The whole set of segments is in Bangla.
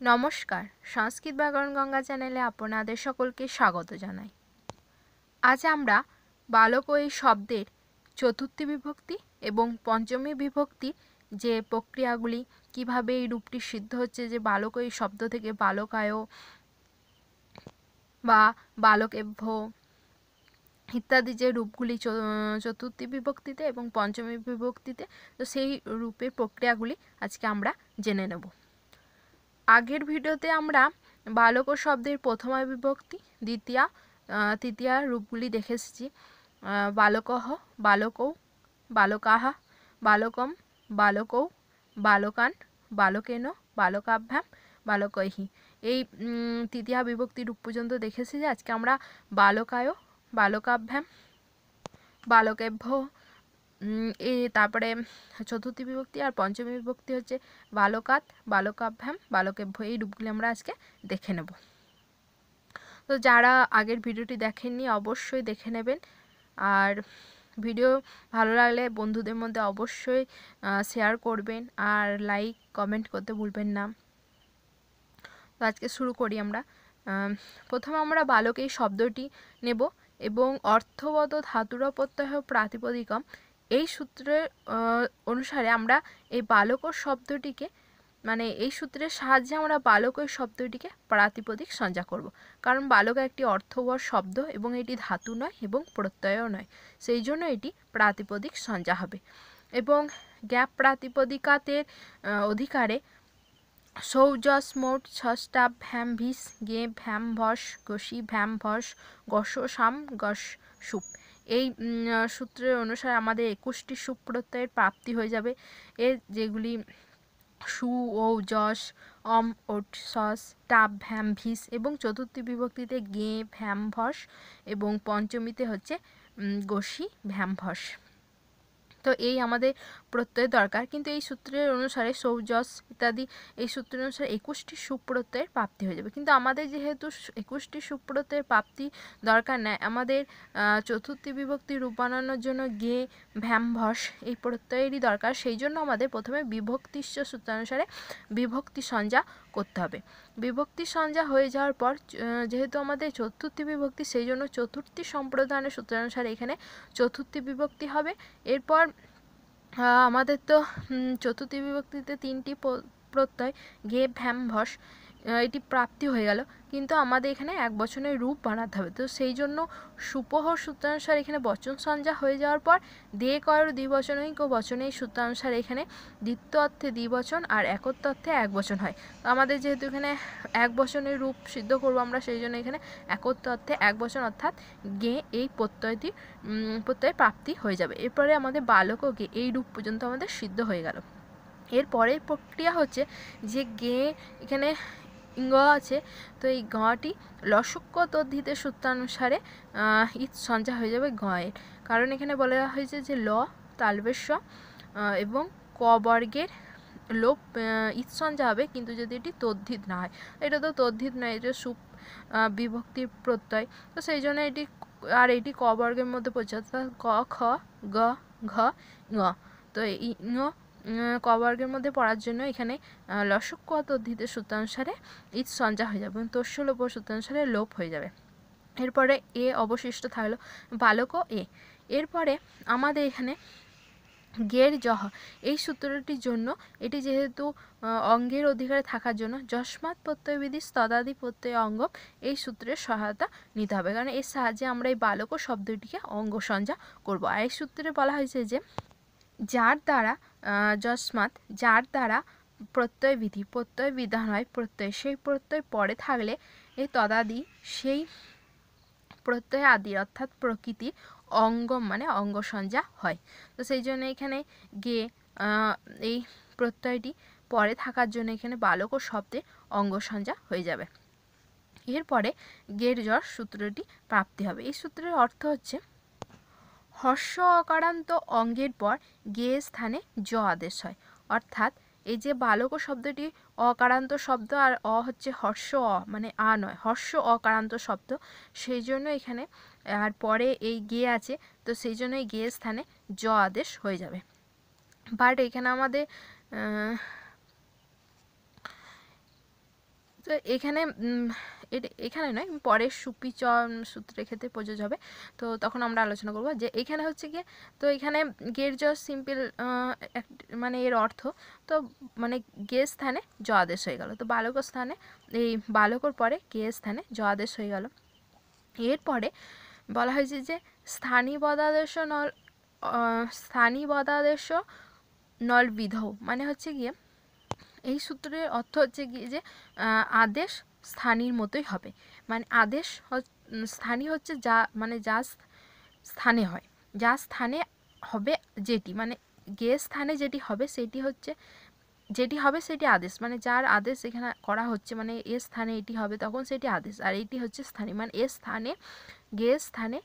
নমস্কার, সংস্কৃত ব্যাকরণ গঙ্গা চ্যানেলে আপনাদের সকলকে স্বাগত জানাই। আজ আমরা বালক ও এই শব্দের চতুর্থী বিভক্তি এবং পঞ্চমী বিভক্তি যে প্রক্রিয়াগুলি কিভাবে এই রূপটি সিদ্ধ হচ্ছে, যে বালক ও এই শব্দ থেকে বালকায় বা বালকেভ্য ইত্যাদি যে রূপগুলি চতুর্থী বিভক্তিতে এবং পঞ্চমী বিভক্তিতে, তো সেই রূপের প্রক্রিয়াগুলি আজকে আমরা জেনে নেব। আগের ভিডিওতে আমরা বালক ও শব্দের প্রথমা বিভক্তি, দ্বিতীয়া, তৃতীয়া রূপগুলি দেখে এসেছি। বালকঃ, বালকৌ, বালকাহা, বালকম, বালকৌ, বালকান, বালকেন, বালকাভ্যাম, বালকৈহি। এই তৃতীয়া বিভক্তি রূপ পর্যন্ত দেখেছি। যে আজকে আমরা বালকায়, বালকাভ্যাম, বালকেভ্য, তারপরে চতুর্থী বিভক্তি আর পঞ্চমী বিভক্তি হচ্ছে বালকাত, বালকাভ্যাম, বালকেভ্য, এই রূপগুলি আমরা আজকে দেখে নেব। তো যারা আগের ভিডিওটি দেখেননি অবশ্যই দেখে নেবেন, আর ভিডিও ভালো লাগলে বন্ধুদের মধ্যে অবশ্যই শেয়ার করবেন, আর লাইক কমেন্ট করতে ভুলবেন না। তো আজকে শুরু করি আমরা। প্রথমে আমরা বালক এই শব্দটি নেব এবং অর্থগত ধাতুর প্রত্যয় প্রাতিপদিকম এই সূত্রের অনুসারে আমরা এই বালক শব্দটিকে, মানে এই সূত্রের সাহায্যে আমরা বালক শব্দটিকে প্রাতিপদিক সংজ্ঞা করব। কারণ বালক একটি অর্থবহ শব্দ এবং এটি ধাতু নয় এবং প্রত্যয়ও নয়, সেই জন্য এটি প্রাতিপদিক সংজ্ঞা হবে। এবং গ্যাপ প্রাতিপদিকাতের অধিকারে সৌজস মোট ষষ্ঠা ভ্যাম ভিস গে ভ্যাম ভস গসি ভ্যাম ভস গস সাম গস সুপ, এই সূত্রের অনুসারে আমাদের 21টি সুপ প্রত্যয়ের প্রাপ্তি হয়ে যাবে। এর যেগুলি সু ও যশ, অম ওট সস, টাপ ভ্যাম ভিস, এবং চতুর্থী বিভক্তিতে গে ভ্যাম ভস এবং পঞ্চমীতে হচ্ছে গসি ভ্যাম ভস। তো এই আমাদের প্রত্যয়ের দরকার, কিন্তু এই সূত্রের অনুসারে সৌজস ইত্যাদি এই সূত্রের অনুসারে 21টি সুপ্রত্যয়ের প্রাপ্তি হয়ে যাবে। কিন্তু আমাদের যেহেতু 21টি সুপ্রত্যয়ের প্রাপ্তি দরকার নেই, আমাদের চতুর্থী বিভক্তি রূপ বানানোর জন্য গে ভ্যাম ভস এই প্রত্যয়েরই দরকার। সেই জন্য আমাদের প্রথমে বিভক্তিশ্চ সূত্রানুসারে বিভক্তি সংজ্ঞা করতে হবে। বিভক্তি সংজ্ঞা হয়ে যাওয়ার পর যেহেতু আমাদের চতুর্থী বিভক্তি, সেই জন্য চতুর্থী সম্প্রদানের সূত্রানুসারে এখানে চতুর্থী বিভক্তি হবে। এরপর আমাদের তো চতুর্থী বিভক্তিতে 3টি প্রত্যয় গে ভ্যাম ভস এটি প্রাপ্তি হয়ে গেল, কিন্তু আমাদের এখানে এক বচনের রূপ বানাতে হবে। তো সেই জন্য সুপহ সূত্রানুসারে এখানে বচন সংজ্ঞা হয়ে যাওয়ার পর দে কর দ্বিবচনৈক বচনে এই সূত্রানুসারে এখানে দ্বিত্ব অর্থে দ্বিবচন আর একত্ব অর্থে এক বচন হয়। তো আমাদের যেহেতু এখানে এক বচনের রূপ সিদ্ধ করব আমরা, সেই জন্য এখানে একত্ব অর্থে এক বচন অর্থাৎ গে এই প্রত্যয় প্রাপ্তি হয়ে যাবে। এরপরে আমাদের বালক ও গে এই রূপ পর্যন্ত আমাদের সিদ্ধ হয়ে গেল। এর পরের প্রক্রিয়া হচ্ছে যে গে এখানে গ আছে, তো এই গটি লসক্য তদ্ধিতের সূত্রানুসারে ইৎ সঞ্জ্ঞা হয়ে যাবে গয়ের। কারণ এখানে বলা হয়েছে যে ল তালবেশ এবং ক বর্গের লোপ ইৎ সঞ্জ্ঞা হবে, কিন্তু যদি এটি তদ্ধিত না হয়। এটা তো তদ্ধিত নয়, এটা সুপ বিভক্তির প্রত্যয়, তো সেই জন্য এটি এটি ক বর্গের মধ্যে পড়ছে, অর্থাৎ ক খ গ ঘ ঙ। তো এই ক বর্গের মধ্যে পড়ার জন্য এখানে লসক্য তদ্ধিতের সূত্রানুসারে ইৎ সঞ্জ্ঞা হয়ে যাবে এবং তস্য লোপ সূত্রানুসারে লোপ হয়ে যাবে। এরপরে এ অবশিষ্ট থাকলো বালক এ। এরপরে আমাদের এখানে গের জহ এই সূত্রটির জন্য, এটি যেহেতু অঙ্গের অধিকারে থাকার জন্য যস্মাৎ প্রত্যয়বিধি তদাদি প্রত্যয় অঙ্গ এই সূত্রের সহায়তা নিতে হবে, কারণ এর সাহায্যে আমরা এই বালক শব্দটিকে অঙ্গ সংজ্ঞা করব। আর এই সূত্রে বলা হয়েছে যে যার দ্বারা যস্মাৎ, যার দ্বারা প্রত্যয় বিধান হয় প্রত্যয়, সেই প্রত্যয় পরে থাকলে এই তদাদি সেই প্রত্যয় আদি অর্থাৎ প্রকৃতির অঙ্গম মানে অঙ্গ সংজ্ঞা হয়। তো সেই জন্য এখানে গে এই প্রত্যয়টি পরে থাকার জন্য এখানে বালক শব্দের অঙ্গ সংজ্ঞা হয়ে যাবে। এরপরে গের যশ সূত্রটি প্রাপ্তি হবে। এই সূত্রের অর্থ হচ্ছে হর্ষ অকারান্ত অঙ্গের পর গে স্থানে জ আদেশ হয়, অর্থাৎ এই যে বালক শব্দটি অকারান্ত শব্দ, আর অ হচ্ছে হর্ষ অ মানে আ নয়, হর্ষ অকারান্ত শব্দ, সেই জন্য এখানে আর পরে এই গে আছে, তো সেই জন্য এই গে স্থানে জ আদেশ হয়ে যাবে। বাট এখানে আমাদের তো এখানে এখানে নয়, পরের সুপি চ সূত্রের ক্ষেত্রে প্রযোজ্য হবে, তো তখন আমরা আলোচনা করব। যে এখানে হচ্ছে গিয়ে, তো এখানে গের জ সিম্পল মানে এর অর্থ, তো মানে গে স্থানে জ আদেশ হয়ে গেল, তো বালক স্থানে এই বালকর পরে গে স্থানে জ আদেশ হয়ে গেল। এরপরে বলা হয়েছে যে স্থানীবদাদেশ নল বিধৌ, মানে হচ্ছে গিয়ে এই সূত্রের অর্থ হচ্ছে গিয়ে যে আদেশ স্থানীর মতোই হবে, মানে আদেশ স্থানী হচ্ছে যা, মানে যা স্থানে হয়, যা স্থানে হবে যেটি, মানে গে স্থানে যেটি হবে সেটি হচ্ছে, যেটি হবে সেটি আদেশ, মানে যার আদেশ এখানে করা হচ্ছে, মানে এ স্থানে এটি হবে তখন সেটি আদেশ, আর এটি হচ্ছে স্থানীয়, মানে এ স্থানে গে স্থানে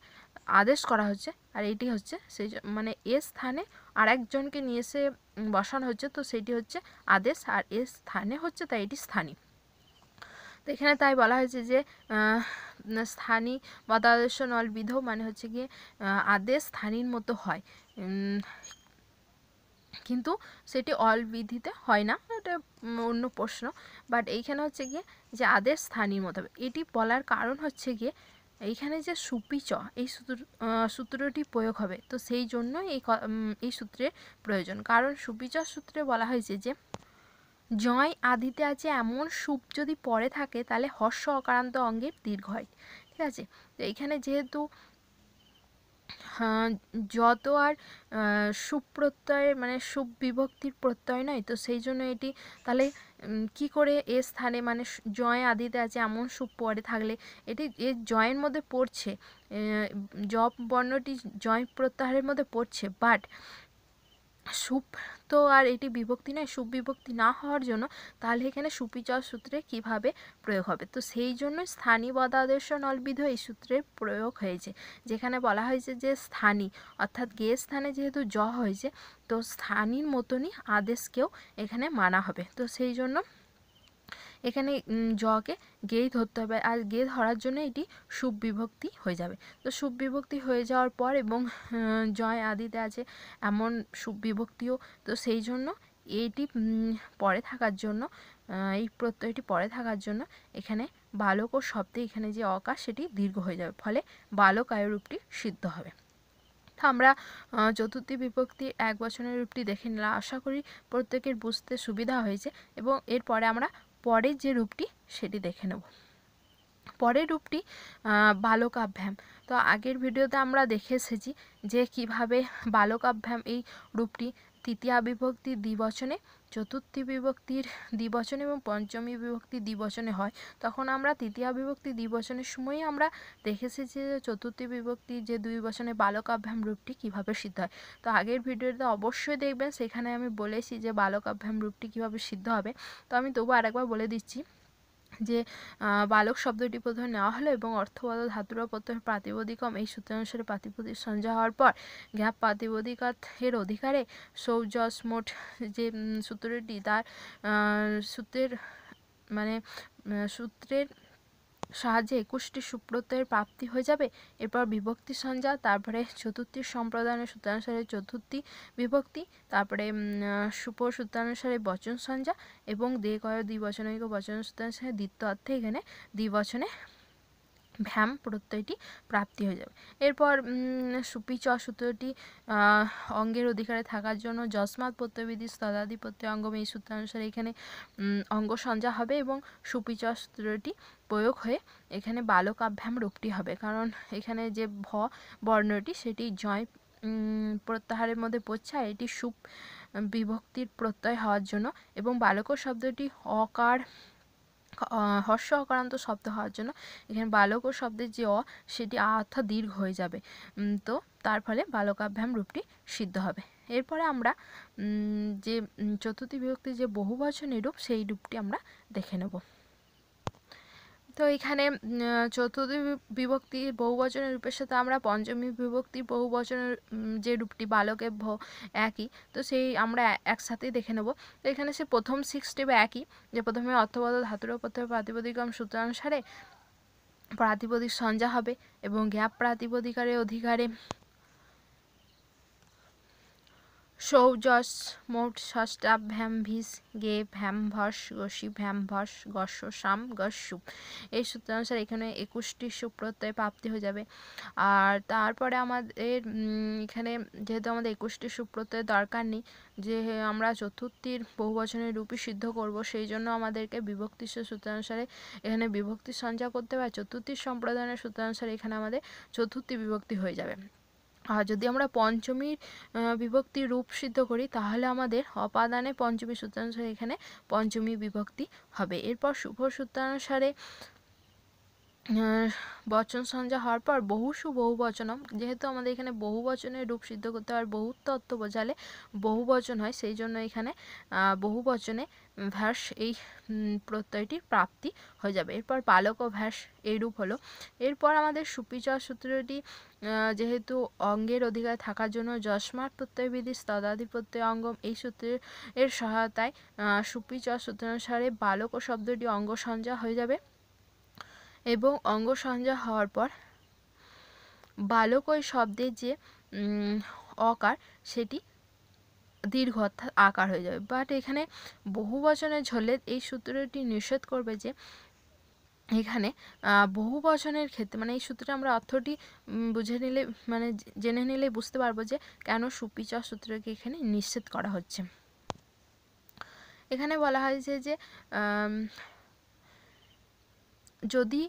আদেশ করা হচ্ছে, আর এটি হচ্ছে সেই, মানে এ স্থানে আর একজনকে নিয়ে এসে বসানো হচ্ছে, তো সেটি হচ্ছে আদেশ, আর এ স্থানে হচ্ছে তাই এটি স্থানীয়। তো এখানে তাই বলা হয়েছে যে স্থানী বদাদেশ নল বিধৌ, মানে হচ্ছে গিয়ে আদেশ স্থানীর মতো হয়, কিন্তু সেটি অল বিধিতে হয় না, এটা অন্য প্রশ্ন। বাট এইখানে হচ্ছে গিয়ে যে আদেশ স্থানীর মতো হবে, এটি বলার কারণ হচ্ছে গিয়ে এইখানে যে সুপি চ এই সূত্রটি প্রয়োগ হবে, তো সেই জন্য এই সূত্রের প্রয়োজন, কারণ সুপি চ সূত্রে বলা হয়েছে যে জয় আদিতে আছে এমন সুপ যদি পরে থাকে তাহলে হর্ষ অকারান্ত অঙ্গের দীর্ঘ হয়। ঠিক আছে, তো এইখানে যেহেতু যত আর সুপ্রত্যয়, মানে সুবিভক্তির প্রত্যয় নয়, তো সেই জন্য এটি তাহলে কি করে এ স্থানে, মানে জয় আদিতে আছে এমন সুপ পরে থাকলে এটি এর জয়ের মধ্যে পড়ছে, জপ বর্ণটি জয় প্রত্যাহারের মধ্যে পড়ছে, বাট সুপ তো আর এটি বিভক্তি নয়, সুপ বিভক্তি না হওয়ার জন্য তাহলে এখানে সুপি চ সূত্রে কিভাবে প্রয়োগ হবে, তো সেই জন্য স্থানী বদাদেশ নলবিধ এই সূত্রের প্রয়োগ হয়েছে, যেখানে বলা হয়েছে যে স্থানী অর্থাৎ গে স্থানে যেহেতু জ হয়েছে, তো স্থানীর মতনই আদেশকেও এখানে মানা হবে, তো সেই জন্য এখানে জকে গেই ধরতে হবে, আর গে ধরার জন্য এটি সুবিভক্তি হয়ে যাবে, তো সুবিভক্তি হয়ে যাওয়ার পর এবং জয় আদিতে আছে এমন সুবিভক্তিও, তো সেই জন্য এইটি পরে থাকার জন্য, এই প্রত্যয়টি পরে থাকার জন্য এখানে বালক ও শব্দে এখানে যে অকার সেটি দীর্ঘ হয়ে যাবে, ফলে বালক আয় রূপটি সিদ্ধ হবে। তো আমরা চতুর্থী বিভক্তি এক বচনের রূপটি দেখে নিলাম, আশা করি প্রত্যেকের বুঝতে সুবিধা হয়েছে, এবং এরপরে আমরা পরের যে রূপটি সেটি দেখে নেব। পরের রূপটি বালকাভ্যাম। তো আগের ভিডিওতে আমরা দেখে এসেছি যে কিভাবে বালকাভ্যাম এই রূপটি তৃতীয়া বিভক্তি দ্বিবচনে, চতুর্থী বিভক্তির দ্বিবচনে এবং পঞ্চমী বিভক্তি দ্বিবচনে হয়, তখন আমরা তৃতীয়া বিভক্তি দ্বিবচনের সময়ই আমরা দেখে এসেছি যে চতুর্থী বিভক্তি যে দুই বচনে বালকাভ্যাম রূপটি কিভাবে সিদ্ধ হয়। তো আগের ভিডিওতে অবশ্যই দেখবেন, সেখানে আমি বলেছি যে বালকাভ্যাম রূপটি কিভাবে সিদ্ধ হবে, তো আমি তবু আরেকবার বলে দিচ্ছি যে বালক শব্দটি প্রথমে নেওয়া হলো এবং অর্থগত ধাতুরা প্রত্যয় প্রাতিপদিকম এই সূত্রানুসারে প্রাতিপদিক সঞ্জয় হওয়ার পর জ্ঞাপ প্রাতিপদিকাত এর অধিকারে সৌজস মোট যে সূত্রটি তার সূত্রের, মানে সূত্রের সাহায্যে 21টি সুপ্রত্যয়ের প্রাপ্তি হয়ে যাবে। এরপর বিভক্তি সঞ্জা, তারপরে চতুর্থীর সম্প্রদানের সূত্রানুসারে চতুর্থী বিভক্তি, তারপরে সুপর সূত্রানুসারে বচন সঞ্জা, এবং দেকয় দ্বিবচনৈক বচন সূত্রানুসারে দ্বিতীয় অর্থে এখানে দ্বিবচনে ভ্যাম প্রত্যয়টি প্রাপ্তি হয়ে যাবে। এরপর সুপি চ সূত্রটি অঙ্গের অধিকারে থাকার জন্য যস্মাৎ প্রত্যয়বিধি স্তদাদি প্রত্যয় অঙ্গম এই সূত্রানুসারে এখানে অঙ্গ সঞ্জা হবে, এবং সুপি চ সূত্রটি প্রয়োগ হয়ে এখানে বালকাভ্যাম রূপটি হবে, কারণ এখানে যে ভ বর্ণটি সেটি জয় প্রত্যাহারের মধ্যে পড়ছে, আর এটি সুপ বিভক্তির প্রত্যয় হওয়ার জন্য, এবং বালক শব্দটি অকার হর্ষ অকারান্ত শব্দ হওয়ার জন্য এখানে বালক শব্দের যে অ সেটি অর্থাৎ দীর্ঘ হয়ে যাবে, তো তার ফলে বালকাভ্যাম রূপটি সিদ্ধ হবে। এরপরে আমরা যে চতুর্থী বিভক্তির যে বহুবচনের রূপ সেই রূপটি আমরা দেখে নেব। তো এখানে চতুর্থী বিভক্তির বহুবচনের রূপের সাথে আমরা পঞ্চমী বিভক্তির বহুবচনের যে রূপটি বালকে ভ একই, তো সেই আমরা একসাথেই দেখে নেব। তো এখানে সে প্রথম 6 স্টেপে একই, যে প্রথমে অর্থগত ধাতুর প্রত্যয় প্রাতিপদিকম সূত্রানুসারে প্রাতিপদিক সঞ্জা হবে, এবং জ্ঞাপ প্রাতিপদিকারের অধিকারে সৌজস মোট ষষ্ঠাভ্যাম ভিস গে ভ্যাম ভস গসি ভ্যাম ভস গস্য সাম গস্যু। এই সূত্রানুসারে এখানে 21টি সুপ প্রত্যয় প্রাপ্তি হয়ে যাবে। আর তারপরে আমাদের এখানে যেহেতু আমাদের 21টি সুপ প্রত্যয়ের দরকার নেই, যে আমরা চতুর্থীর বহুবচনের রূপই সিদ্ধ করব, সেই জন্য আমাদেরকে বিভক্তি সূত্রানুসারে এখানে বিভক্তি সঞ্চয় করতে হবে। চতুর্থীর সম্প্রদানের সূত্রানুসারে এখানে আমাদের চতুর্থী বিভক্তি হয়ে যাবে। আর যদি আমরা পঞ্চমীর বিভক্তি রূপ সিদ্ধ করি, তাহলে আমাদের অপাদানে পঞ্চমী সূত্রানুসারে এখানে পঞ্চমী বিভক্তি হবে। এরপর শুভ সূত্রানুসারে বচন সঞ্জা হওয়ার পর বহুসু বহুবচনম, যেহেতু আমাদের এখানে বহুবচনের রূপ সিদ্ধ করতে হয়, বহুত তত্ত্ব বোঝালে বহুবচন হয়, সেই জন্য এখানে বহুবচনে ভ্যাস এই প্রত্যয়টির প্রাপ্তি হয়ে যাবে। এরপর বালক ও ভ্যাস এই রূপ হলো। এরপর আমাদের সুপিচর সূত্রটি যেহেতু অঙ্গের অধিকার থাকার জন্য যস্মাৎ প্রত্যয় বিধি তদাদি প্রত্যয় অঙ্গম, এই সূত্রের সহায়তায় সুপিচর সূত্রানুসারে বালক ও শব্দটি অঙ্গ সঞ্জা হয়ে যাবে। এবং অঙ্গ সঞ্জা হওয়ার পর বালক ওই শব্দের যে অকার সেটি দীর্ঘ অর্থাৎ আকার হয়ে যাবে। বাট এখানে বহুবচনের ঝলে এই সূত্রটি নিষেধ করবে যে এখানে বহুবচনের ক্ষেত্রে, মানে এই সূত্রটা আমরা অর্থটি বুঝে নিলে, মানে জেনে নিলে বুঝতে পারবো যে কেন সুপিচর সূত্রকে এখানে নিষেধ করা হচ্ছে। এখানে বলা হয়েছে যে যদি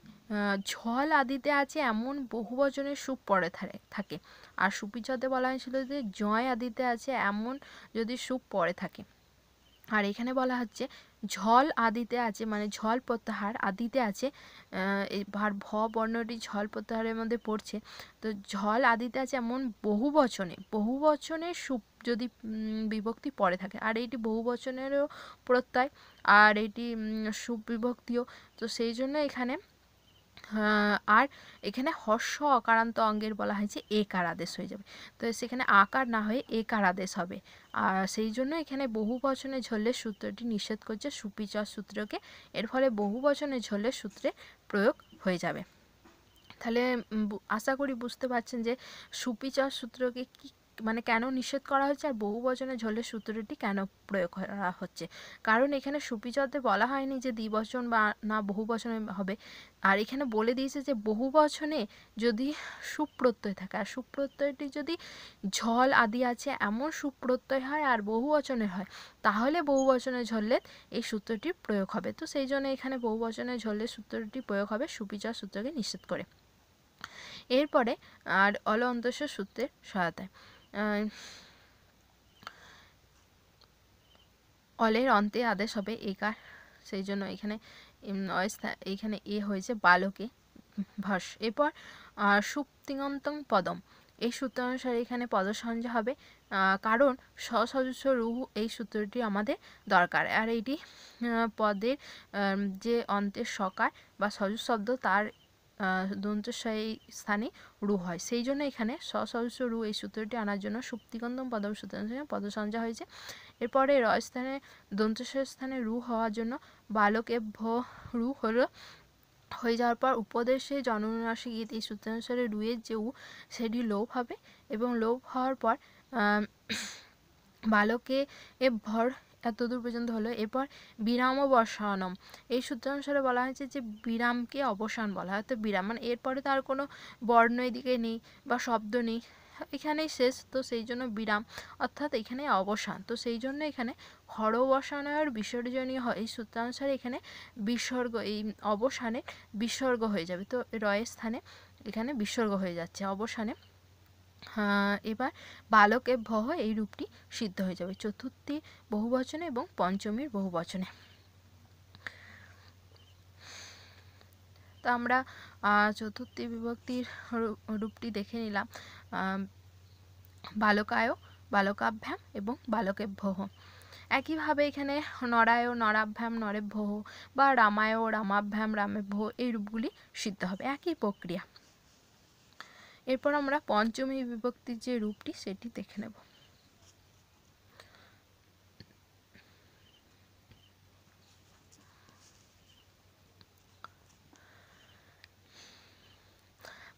ঝল আদিতে আছে এমন বহুবচনের সুপ পরে থাকে, আর সুপিচতে বলা হয়েছিল যে জয় আদিতে আছে এমন যদি সুপ পরে থাকে। আর এখানে বলা হচ্ছে ঝল আদিতে আছে, মানে ঝল প্রত্যাহার আদিতে আছে, এবার ভ বর্ণটি ঝল প্রত্যাহারের মধ্যে পড়ছে, তো ঝল আদিতে আছে এমন বহুবচনের সুপ যদি বিভক্তি পরে থাকে, আর এইটি বহুবচনেরও প্রত্যয়, আর এইটি সুপ বিভক্তিও, তো সেই জন্য এখানে আর এখানে হর্ষ অকারান্ত অঙ্গের বলা হয়েছে একার আদেশ হয়ে যাবে, তো সেখানে আকার না হয়ে একার আদেশ হবে। আর সেই জন্য এখানে বহুবচনে ঝললে সূত্রটি নিষেধ করছে সুপিচর সূত্রকে, এর ফলে বহুবচনে ঝললে সূত্রে প্রয়োগ হয়ে যাবে। তাহলে আশা করি বুঝতে পারছেন যে সুপিচর সূত্রকে কি, মানে কেন নিষেধ করা হচ্ছে, আর বহুবচনে ঝলের সূত্রটি কেন প্রয়োগ করা হচ্ছে। কারণ এখানে সুপিচতে বলা হয়নি যে দ্বিবচন বা না বহুবচনে হবে, আর এখানে বলে দিয়েছে যে বহুবচনে যদি সুপ্রত্যয় থাকে, আর সুপ্রত্যয়টি যদি ঝল আদি আছে এমন সুপ্রত্যয় হয় আর বহুবচনের হয়, তাহলে বহুবচনে ঝললে এই সূত্রটির প্রয়োগ হবে। তো সেই জন্য এখানে বহুবচনে ঝললে সূত্রটি প্রয়োগ হবে সুপিচর সূত্রকে নিষেধ করে। এরপরে আর অল অন্তস্ব সূত্রের সহায়তায় অলের অন্তে আদেশ হবে একার, সেই জন্য এখানে এইখানে এ হয়েছে বালকে ভাস। এরপর সুপ্তিঙন্তং পদম, এই সূত্র অনুসারে এখানে পদসংজ্ঞা হবে, কারণ সসদস্য রুহু এই সূত্রটি আমাদের দরকার, আর এইটি পদের যে অন্তের সকার বা সজুজ শব্দ তার দন্তস্বয় স্থানে রু হয়, সেই জন্য এখানে সসদস্য রু এই সূত্রটি আনার জন্য সুপ্তিগন্ধম পদম সূত্র পদসংজ্ঞা হয়েছে। এরপরে রস্থানে দন্তস্বয় স্থানে রু হওয়ার জন্য বালকে ভ রু হলো হয়ে যাওয়ার পর উপদেশে জননাসী গীত এই সূত্রানুসারে রুয়ের যে উ সেটি লোপ হবে, এবং লোপ হওয়ার পর বালকে ভর এতদূর পর্যন্ত হলো। এরপর বিরাম ও বসানম, এই সূত্রানুসারে বলা হয়েছে যে বিরামকে অবসান বলা হয়, তো বিরাম মানে এরপরে তার কোনো বর্ণ এদিকে নেই বা শব্দ নেই, এখানেই শেষ, তো সেই জন্য বিরাম অর্থাৎ এখানে অবসান, তো সেই জন্য এখানে হরবসানয়ের বিসর্জনীয় হয়, এই সূত্রানুসারে এখানে বিসর্গ, এই অবসানে বিসর্গ হয়ে যাবে, তো রয়ের স্থানে এখানে বিসর্গ হয়ে যাচ্ছে অবসানে। এবার বালকে ভহ এই রূপটি সিদ্ধ হয়ে যাবে চতুর্থী বহুবচনে এবং পঞ্চমীর বহুবচনে। তো আমরা চতুর্থী বিভক্তির রূপটি দেখে নিলাম, বালকায়, বালকাভ্যাম এবং বালকে ভহ। একইভাবে এখানে নরায়, নরাভ্যাম, নরে ভহ বা রামায়, রামাভ্যাম, রামে ভহ এই রূপগুলি সিদ্ধ হবে, একই প্রক্রিয়া। এরপর আমরা পঞ্চমী বিভক্তির যে রূপটি সেটি দেখে নেব।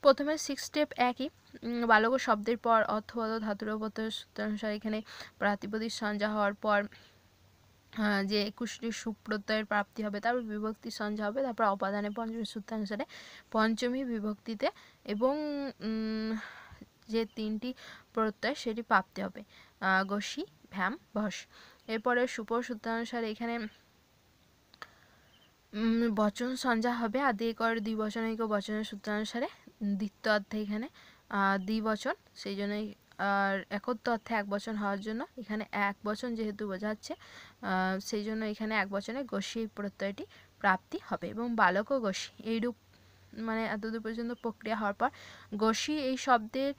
প্রথমে 6 স্টেপ একই, বালক শব্দের পর অর্থবোধক ধাতুর প্রত্যয় সূত্রানুসারে এখানে প্রাতিপদিক সঞ্জ্ঞা হওয়ার পর যে 21টি সুপ প্রত্যয়ের প্রাপ্তি হবে, তারপর বিভক্তি সঞ্জ্ঞা হবে, তারপর অপাদানে পঞ্চমী সূত্রানুসারে পঞ্চমী বিভক্তিতে এবং যে 3টি প্রত্যয় সেটি প্রাপ্তি হবে, গসি, ভ্যাম, ভস। এরপরে সুপর সূত্রানুসারে এখানে বচন সঞ্জ্ঞা হবে, আদিকর দ্বিবচনৈক বচনের সূত্রানুসারে দ্বিতীয় অর্থে এখানে দ্বিবচন, সেই জন্যই আর একত্ব অর্থে এক বচন হওয়ার জন্য এখানে এক বচন যেহেতু বোঝাচ্ছে সেই জন্য এখানে এক বচনে গসি প্রত্যয়টি প্রাপ্তি হবে এবং বালক ও গসি এইরূপ মানে এতদূর পর্যন্ত প্রক্রিয়া হওয়ার পর গসি এই শব্দের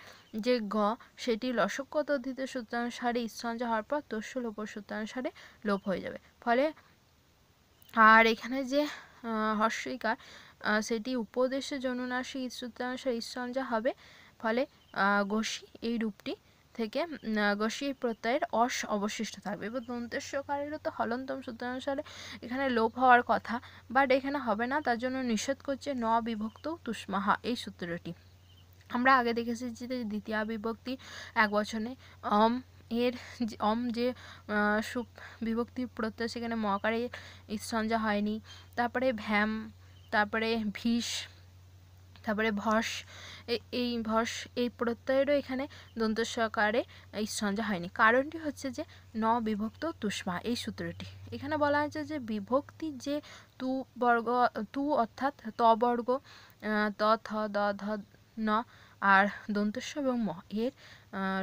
যে গ সেটি লসক্য তদ্ধিত সূত্রানুসারে ইৎসঞ্জ্ঞা হওয়ার পর তস্য লোপ সূত্রানুসারে লোপ হয়ে যাবে। ফলে আর এখানে যে হর্ষইকার সেটি উপদেশে জনুনাসী সূত্রানুসারে ইৎসঞ্জ্ঞা হবে, ফলে গসি এই রূপটি থেকে গসি প্রত্যয়ের অস অবশিষ্ট থাকবে। এবার দন্তেশ্বকারেরও তো হলন্তম সূত্রানুসারে এখানে লোপ হওয়ার কথা, বাট এখানে হবে না, তার জন্য নিষেধ করছে ন বিভক্ত তুষ্মাহা এই সূত্রটি। আমরা আগে দেখেছি যে দ্বিতীয় বিভক্তি এক বচনে এর যে সুপ বিভক্তি প্রত্যয় সেখানে মকারে ইৎসঞ্জ্ঞা হয়নি, তারপরে ভ্যাম, তারপরে ভিষ, তারপরে ভস, এই ভস এই প্রত্যয়েরও এখানে দন্তস্বকারে ইৎসঞ্জ্ঞা হয়নি। কারণটি হচ্ছে যে ন বিভক্ত তুষ্মা এই সূত্রটি। এখানে বলা হয়েছে যে বিভক্তি যে তু বর্গ, তু অর্থাৎ ত বর্গ, ত থ দ ধ ন আর দন্তস্ব এবং ম এর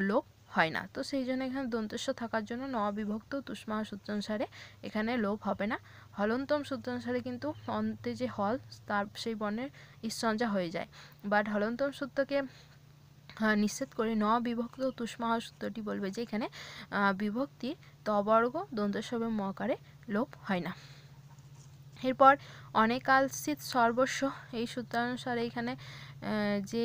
লোপ হয় না, তো সেই জন্য এখানে দন্তস্ব থাকার জন্য ন বিভক্ত তুষ্মা সূত্রানুসারে এখানে লোপ হবে না। হলন্তম সূত্রানুসারে কিন্তু অন্তে যে হল তার সেই বর্ণের ইৎসঞ্জ্ঞা হয়ে যায়, বাট হলন্তম সূত্রকে নিষেধ করে ন বিভক্ত তুষ্মা সূত্রটি বলবে যে এখানে বিভক্তি তবর্গ দন্তস্ব এবং মকারে লোপ হয় না। এরপর অনেকালসিত সর্বস্ব এই সূত্রানুসারে এখানে যে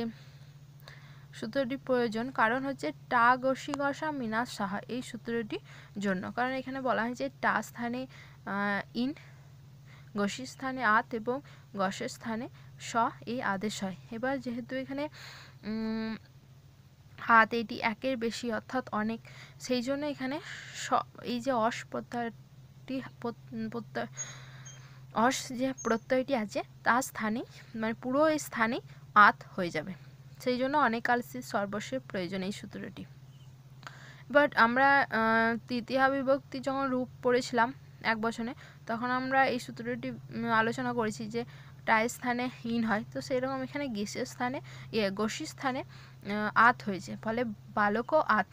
সূত্রটি প্রয়োজন, কারণ হচ্ছে টা গসি গসা মিনাস সাহা এই সূত্রটির জন্য, কারণ এখানে বলা হয়েছে টা স্থানে ইন, গসির স্থানে আত এবং গসের স্থানে স এই আদেশ হয়। এবার যেহেতু এখানে হাত এটি একের বেশি অর্থাৎ অনেক, সেই জন্য এখানে এই যে অস প্রত্যয়টি অস যে প্রত্যয়টি আছে তার স্থানে মানে পুরো এই স্থানে আত হয়ে যাবে, সেই জন্য অনেকালসিত সর্বস্বের প্রয়োজন এই সূত্রটি। বাট আমরা তৃতীয়া বিভক্তি যখন রূপ পড়েছিলাম এক বচনে, তখন আমরা এই সূত্রটি আলোচনা করেছি যে টায়ের স্থানে ইন হয়, তো সেরকম এখানে গেসের স্থানে গসির স্থানে আত হয়েছে, ফলে বালক আত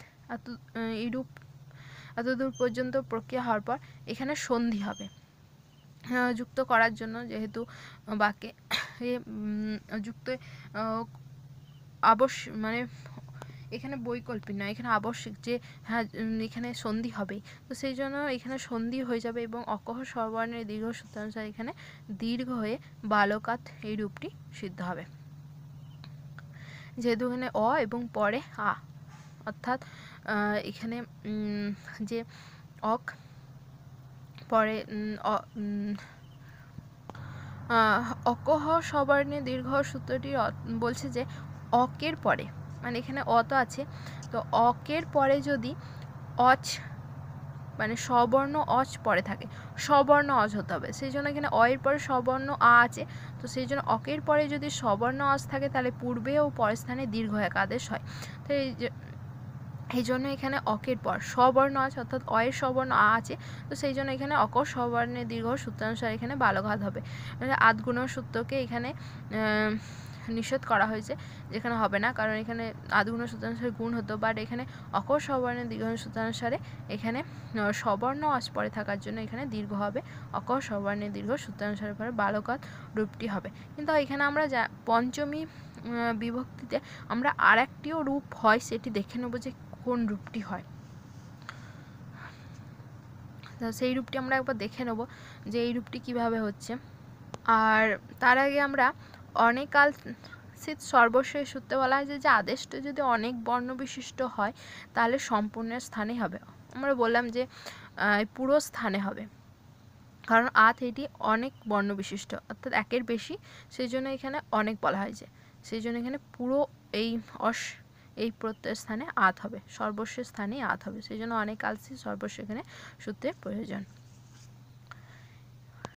এইরূপ এতদূর পর্যন্ত প্রক্রিয়া হওয়ার পর এখানে সন্ধি হবে যুক্ত করার জন্য, যেহেতু বাক্যে যুক্ত আবশ্যক মানে এখানে বৈকল্পিক নয়, এখানে আবশ্যিক যে হ্যাঁ এখানে সন্ধি হবেই, তো সেই জন্য এখানে সন্ধি হয়ে যাবে এবং অকহ স্বরবর্ণের দীর্ঘ সূত্রানুসারে এখানে দীর্ঘ হয়ে বালকাত এই রূপটি সিদ্ধ হবে। যেহেতু এখানে অ এবং পরে আ, অর্থাৎ এখানে যে অক পরে অকহ স্বরবর্ণের দীর্ঘ সূত্রটি বলছে যে অকের পরে মানে এখানে অ তো আছে, তো অকের পরে যদি অচ মানে স্ববর্ণ অচ পরে থাকে, স্ববর্ণ অচ হতে হবে, সেই জন্য এখানে অ এর পরে স্ববর্ণ আ আছে, তো সেই জন্য অকের পরে যদি স্ববর্ণ অচ থাকে তাহলে পূর্বে ও পরের স্থানে দীর্ঘ এক আদেশ হয়, তো এই জন্য এখানে অকের পর স্ববর্ণ আছে অর্থাৎ অয়ের স্ববর্ণ আ আছে, তো সেই জন্য এখানে অক স্ববর্ণের দীর্ঘ সূত্রানুসারে এখানে বালঘাত হবে। আদগুণ সূত্রকে এখানে নিষেধ করা হয়েছে, যেখানে হবে না, কারণ এখানে আদগুণ সূত্রানুসারে গুণ হতো, বাট এখানে অক স্ববর্ণের দীর্ঘ সূত্রানুসারে এখানে স্ববর্ণ আস পরে থাকার জন্য এখানে দীর্ঘ হবে, অক স্ববর্ণের দীর্ঘ সূত্রানুসারে পরে বালঘাত রূপটি হবে। কিন্তু এখানে আমরা পঞ্চমী বিভক্তিতে আমরা আর একটিও রূপ হয় সেটি দেখে নেব যে কোন রূপটি হয়, সেই রূপটি আমরা একবার দেখে নেব যে এই রূপটি কিভাবে হচ্ছে। আর তার আগে আমরা অনেকালসিত সর্বস্বের সূত্রে বলা হয় যে আদেশটা যদি অনেক বর্ণ বিশিষ্ট হয় তাহলে সম্পূর্ণের স্থানে হবে, আমরা বললাম যে পুরো স্থানে হবে, কারণ আত এটি অনেক বর্ণ বিশিষ্ট অর্থাৎ একের বেশি, সেই জন্য এখানে অনেক বলা হয়েছে, সেই জন্য এখানে পুরো এই এই প্রত্যয়ের স্থানে আত হবে, সর্বস্ব স্থানেই আত হবে, সেই জন্য অনেক আলসি সর্বস্ব এখানে সূত্রের প্রয়োজন।